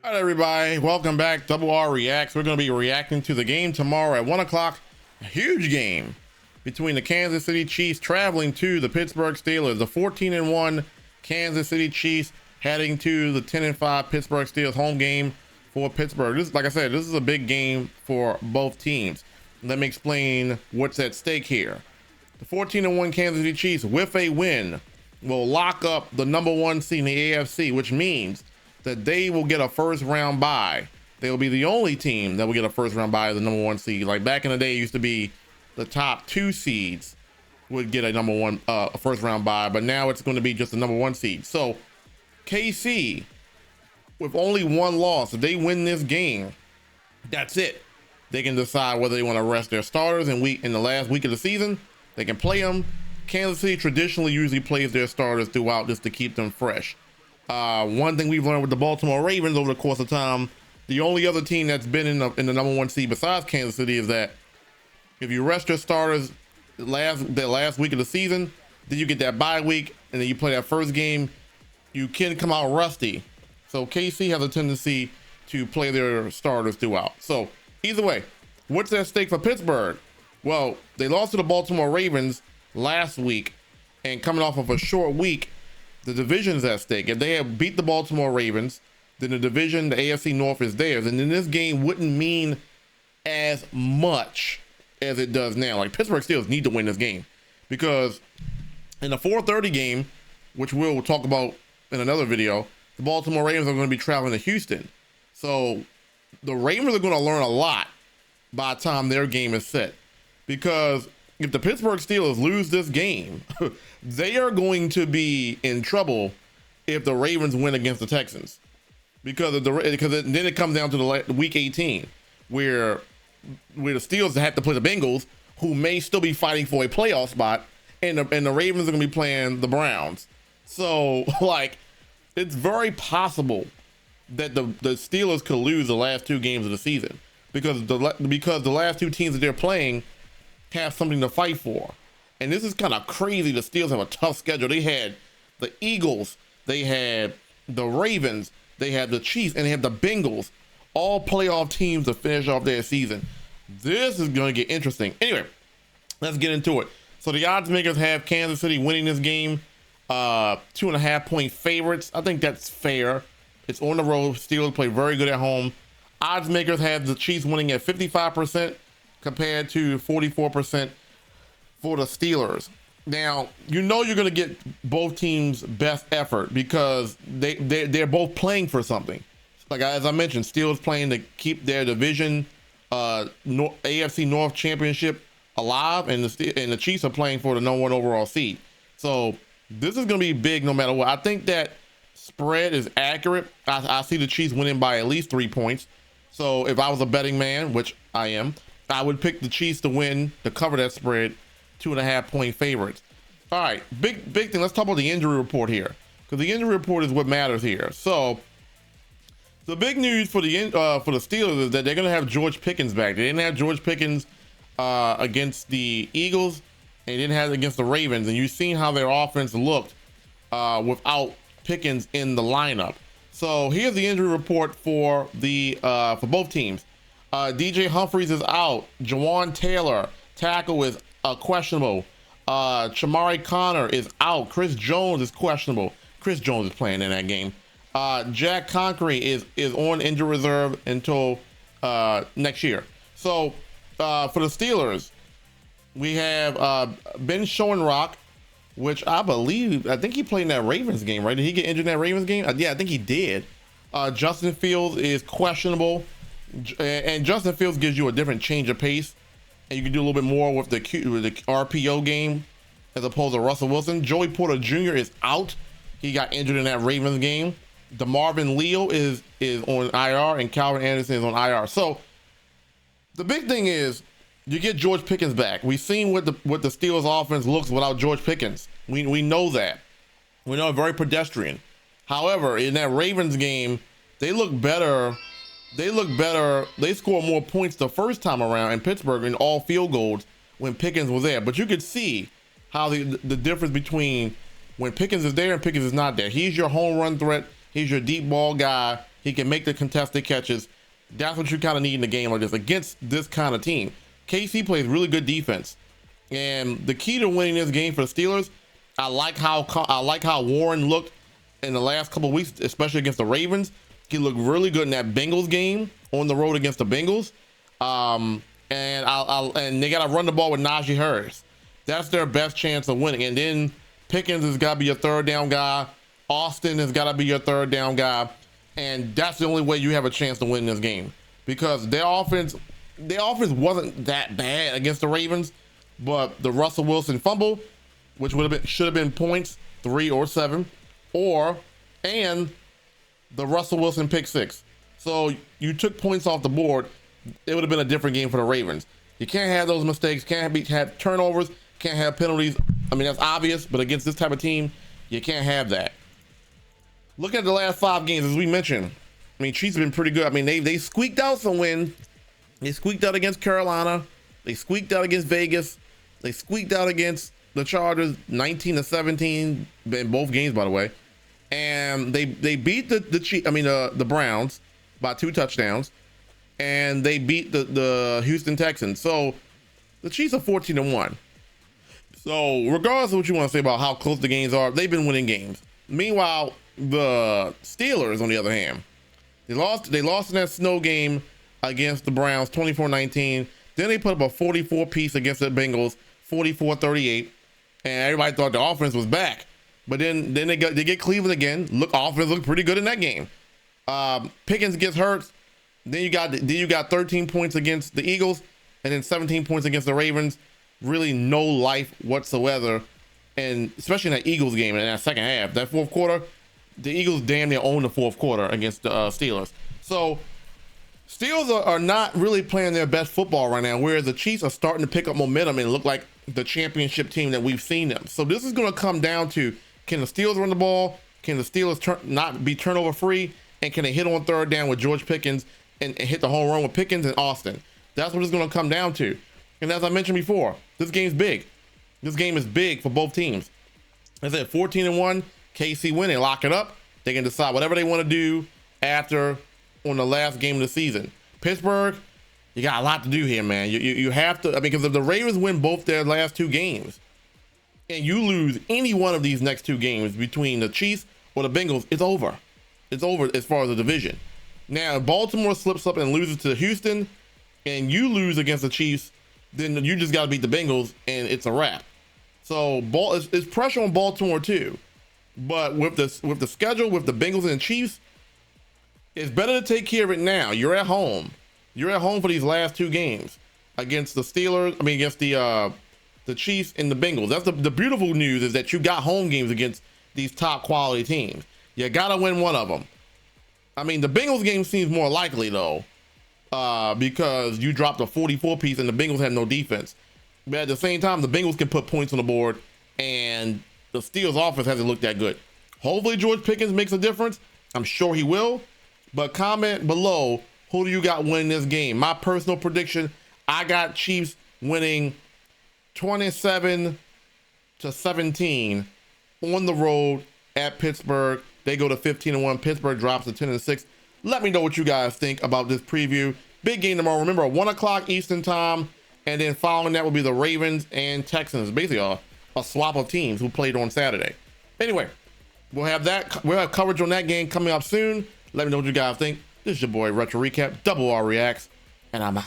All right, everybody, welcome back. Double R Reacts. We're going to be reacting to the game tomorrow at 1 o'clock. A huge game between the Kansas City Chiefs traveling to the Pittsburgh Steelers. The 14-1 Kansas City Chiefs heading to the 10-5 Pittsburgh Steelers home game for Pittsburgh. This, like I said, this is a big game for both teams. Let me explain what's at stake here. The 14-1 Kansas City Chiefs, with a win, will lock up the #1 seed in the AFC, which means that they will get a first round bye. They will be the only team that will get a first round bye as the #1 seed. Like back in the day, it used to be the top 2 seeds would get a first round bye, but now it's going to be just the #1 seed. So KC, with only 1 loss, if they win this game, that's it. They can decide whether they want to rest their starters in the last week of the season. They can play them. Kansas City traditionally usually plays their starters throughout just to keep them fresh. One thing we've learned with the Baltimore Ravens over the course of time, the only other team that's been in the #1 seed besides Kansas City is that if you rest your starters the last week of the season, then you get that bye week, and then you play that first game, you can come out rusty. So KC has a tendency to play their starters throughout. So either way, what's at stake for Pittsburgh? Well, they lost to the Baltimore Ravens last week, and coming off of a short week, the division is at stake. If they have beat the Baltimore Ravens, then the division, the AFC North, is theirs. And then this game wouldn't mean as much as it does now. Like, Pittsburgh Steelers need to win this game, because in the 4:30 game, which we'll talk about in another video, the Baltimore Ravens are going to be traveling to Houston. So the Ravens are going to learn a lot by the time their game is set, because if the Pittsburgh Steelers lose this game, they are going to be in trouble if the Ravens win against the Texans, because then it comes down to the week 18, where the Steelers have to play the Bengals, who may still be fighting for a playoff spot, and the Ravens are going to be playing the Browns. So, like, it's very possible that the Steelers could lose the last 2 games of the season, because the last 2 teams that they're playing have something to fight for. And this is kind of crazy. The Steelers have a tough schedule. They had the Eagles, they had the Ravens, they had the Chiefs, and they had the Bengals, all playoff teams to finish off their season. This is going to get interesting. Anyway, let's get into it. So the odds makers have Kansas City winning this game, 2.5-point favorites. I think that's fair. It's on the road. Steelers play very good at home. Odds makers have the Chiefs winning at 55%, compared to 44% for the Steelers. Now, you know you're going to get both teams' best effort, because they're both playing for something. Like, as I mentioned, Steelers playing to keep their division AFC North championship alive, and the Chiefs are playing for the #1 overall seed. So this is going to be big no matter what. I think that spread is accurate. I see the Chiefs winning by at least 3 points. So if I was a betting man, which I am, I would pick the Chiefs to win, to cover that spread, 2.5-point favorites. All right, big thing. Let's talk about the injury report here, because the injury report is what matters here. So the big news for the Steelers is that they're going to have George Pickens back. They didn't have George Pickens against the Eagles, and they didn't have it against the Ravens. And you've seen how their offense looked without Pickens in the lineup. So here's the injury report for both teams. DJ Humphries is out. Jawan Taylor, tackle, is questionable. Chamari Connor is out. Chris Jones is questionable. Chris Jones is playing in that game. Jack Conkery is on injury reserve until next year. So for the Steelers, we have Ben Schoenrock, which I think he played in that Ravens game, right? Did he get injured in that Ravens game? Yeah, I think he did. Justin Fields is questionable. And Justin Fields gives you a different change of pace, and you can do a little bit more with the RPO game as opposed to Russell Wilson. Joey Porter Jr. is out. He got injured in that Ravens game. DeMarvin Leal is on IR, and Calvin Anderson is on IR. So the big thing is you get George Pickens back. We've seen what the Steelers offense looks without George Pickens. We know that. We know it's very pedestrian. However, in that Ravens game, they look better. They scored more points the first time around in Pittsburgh in all field goals when Pickens was there. But you could see how the difference between when Pickens is there and Pickens is not there. He's your home run threat. He's your deep ball guy. He can make the contested catches. That's what you kind of need in a game like this against this kind of team. KC plays really good defense, and the key to winning this game for the Steelers, I like how Warren looked in the last couple of weeks, especially against the Ravens. He looked really good in that Bengals game on the road against the Bengals. And they got to run the ball with Najee Harris. That's their best chance of winning. And then Pickens has got to be your third down guy. Austin has got to be your third down guy. And that's the only way you have a chance to win this game, because their offense wasn't that bad against the Ravens, but the Russell Wilson fumble, which should have been points 3 or 7, and the Russell Wilson pick 6. So you took points off the board. It would have been a different game for the Ravens. You can't have those mistakes. Can't have turnovers. Can't have penalties. I mean, that's obvious, but against this type of team, you can't have that. Look at the last 5 games, as we mentioned. I mean, Chiefs have been pretty good. I mean, they squeaked out some wins. They squeaked out against Carolina. They squeaked out against Vegas. They squeaked out against the Chargers, 19-17 in both games, by the way. And they beat the Browns by 2 touchdowns, and they beat the Houston Texans. So the Chiefs are 14-1. So regardless of what you want to say about how close the games are, they've been winning games. Meanwhile, the Steelers, on the other hand, they lost in that snow game against the Browns, 24-19. Then they put up a 44 piece against the Bengals, 44-38, and everybody thought the offense was back. But then they get Cleveland again. Offense looked pretty good in that game. Pickens gets hurt. Then you got 13 points against the Eagles, and then 17 points against the Ravens. Really no life whatsoever, and especially in that Eagles game in that second half, that fourth quarter, the Eagles damn near owned the fourth quarter against the Steelers. So Steelers are not really playing their best football right now, whereas the Chiefs are starting to pick up momentum and look like the championship team that we've seen them. So this is going to come down to, can the Steelers run the ball? Can the Steelers not be turnover free? And can they hit on third down with George Pickens and hit the home run with Pickens and Austin? That's what it's going to come down to. And as I mentioned before, this game's big. This game is big for both teams. As I said, 14-1, KC win, they lock it up. They can decide whatever they want to do after on the last game of the season. Pittsburgh, you got a lot to do here, man. You have to, I mean, because if the Ravens win both their last 2 games and you lose any one of these next 2 games between the Chiefs or the Bengals, it's over. It's over as far as the division. Now, if Baltimore slips up and loses to Houston and you lose against the Chiefs, then you just got to beat the Bengals and it's a wrap. So it's pressure on Baltimore too. But with the schedule, with the Bengals and the Chiefs, it's better to take care of it now. You're at home. You're at home for these last 2 games against the Steelers. I mean, against the Chiefs and the Bengals. That's the beautiful news, is that you got home games against these top quality teams. You got to win one of them. I mean, the Bengals game seems more likely though, because you dropped a 44 piece and the Bengals have no defense. But at the same time, the Bengals can put points on the board, and the Steelers offense hasn't looked that good. Hopefully George Pickens makes a difference. I'm sure he will. But comment below, who do you got winning this game? My personal prediction, I got Chiefs winning 27-17 on the road at Pittsburgh. They go to 15-1. Pittsburgh drops to 10-6. Let me know what you guys think about this preview. Big game tomorrow. Remember, 1 o'clock Eastern time. And then following that will be the Ravens and Texans. Basically a swap of teams who played on Saturday. Anyway, we'll have coverage on that game coming up soon. Let me know what you guys think. This is your boy Retro Recap, Double R Reacts, and I'm out.